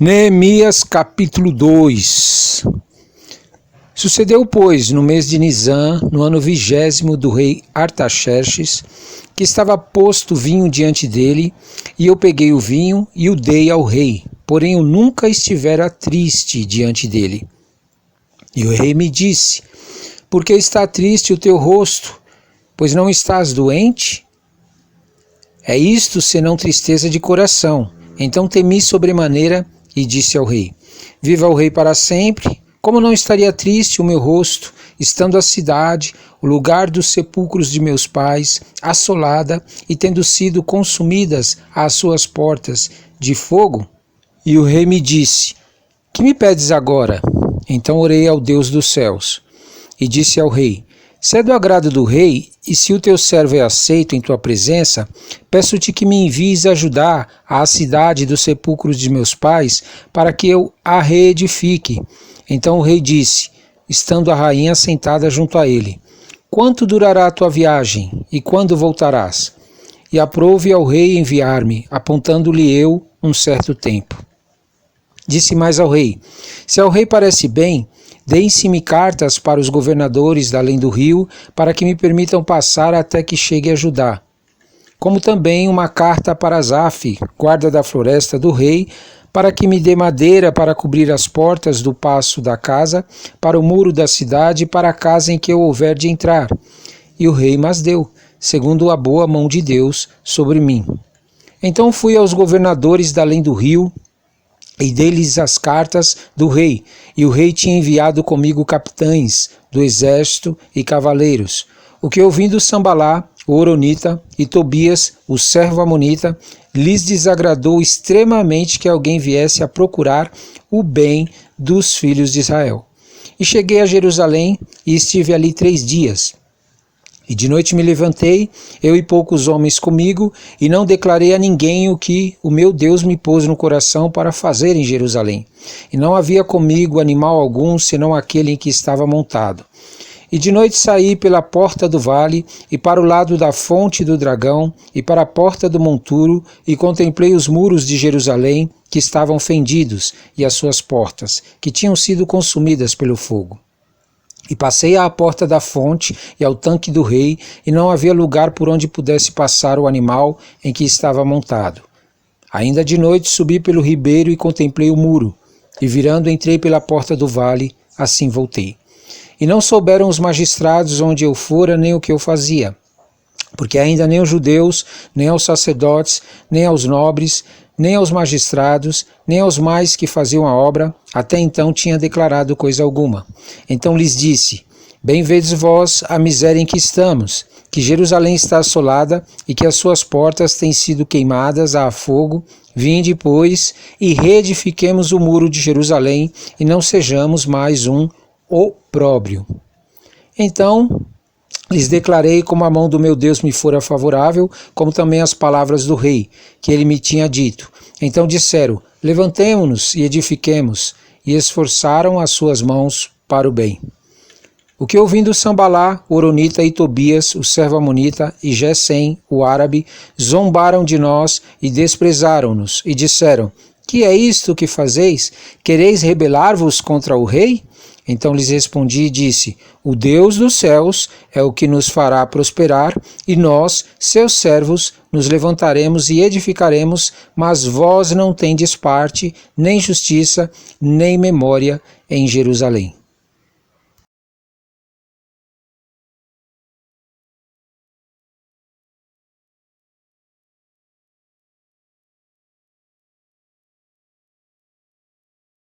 Neemias capítulo 2. Sucedeu, pois, no mês de Nisã, no ano 20º do rei Artaxerxes, que estava posto vinho diante dele, e eu peguei o vinho e o dei ao rei, porém eu nunca estivera triste diante dele. E o rei me disse: por que está triste o teu rosto? Pois não estás doente? É isto senão tristeza de coração. Então temi sobremaneira e disse ao rei: viva o rei para sempre. Como não estaria triste o meu rosto, estando a cidade, o lugar dos sepulcros de meus pais, assolada e tendo sido consumidas as suas portas de fogo? E o rei me disse: que me pedes agora? Então orei ao Deus dos céus e disse ao rei: se é do agrado do rei, e se o teu servo é aceito em tua presença, peço-te que me envies ajudar à cidade dos sepulcros de meus pais, para que eu a reedifique. Então o rei disse, estando a rainha sentada junto a ele: quanto durará a tua viagem, e quando voltarás? E aprouve ao rei enviar-me, apontando-lhe eu um certo tempo. Disse mais ao rei: se ao rei parece bem, deem-se-me cartas para os governadores da além do rio, para que me permitam passar até que chegue a Judá. Como também uma carta para Asaf, guarda da floresta do rei, para que me dê madeira para cobrir as portas do paço da casa, para o muro da cidade e para a casa em que eu houver de entrar. E o rei mas deu, segundo a boa mão de Deus sobre mim. Então fui aos governadores da além do rio, e dei-lhes as cartas do rei, e o rei tinha enviado comigo capitães do exército e cavaleiros. O que ouvindo Sambalá, o Horonita, e Tobias, o servo amonita, lhes desagradou extremamente que alguém viesse a procurar o bem dos filhos de Israel. E cheguei a Jerusalém, e estive ali 3 dias. E de noite me levantei, eu e poucos homens comigo, e não declarei a ninguém o que o meu Deus me pôs no coração para fazer em Jerusalém. E não havia comigo animal algum, senão aquele em que estava montado. E de noite saí pela porta do vale, e para o lado da fonte do dragão, e para a porta do monturo, e contemplei os muros de Jerusalém, que estavam fendidos, e as suas portas, que tinham sido consumidas pelo fogo. E passei à porta da fonte e ao tanque do rei, e não havia lugar por onde pudesse passar o animal em que estava montado. Ainda de noite subi pelo ribeiro e contemplei o muro, e virando entrei pela porta do vale, assim voltei. E não souberam os magistrados onde eu fora nem o que eu fazia, porque ainda nem os judeus, nem aos sacerdotes, nem aos nobres, nem aos magistrados, nem aos mais que faziam a obra, até então tinha declarado coisa alguma. Então lhes disse: bem vedes vós a miséria em que estamos, que Jerusalém está assolada e que as suas portas têm sido queimadas a fogo. Vinde, pois, e reedifiquemos o muro de Jerusalém, e não sejamos mais um opróbrio. Então lhes declarei como a mão do meu Deus me fora favorável, como também as palavras do rei, que ele me tinha dito. Então disseram: levantemo-nos e edifiquemos, e esforçaram as suas mãos para o bem. O que ouvindo Sambalá, Horonita e Tobias, o servo amonita, e Gesem, o árabe, zombaram de nós e desprezaram-nos, e disseram: que é isto que fazeis? Quereis rebelar-vos contra o rei? Então lhes respondi e disse: o Deus dos céus é o que nos fará prosperar, e nós, seus servos, nos levantaremos e edificaremos, mas vós não tendes parte, nem justiça, nem memória em Jerusalém.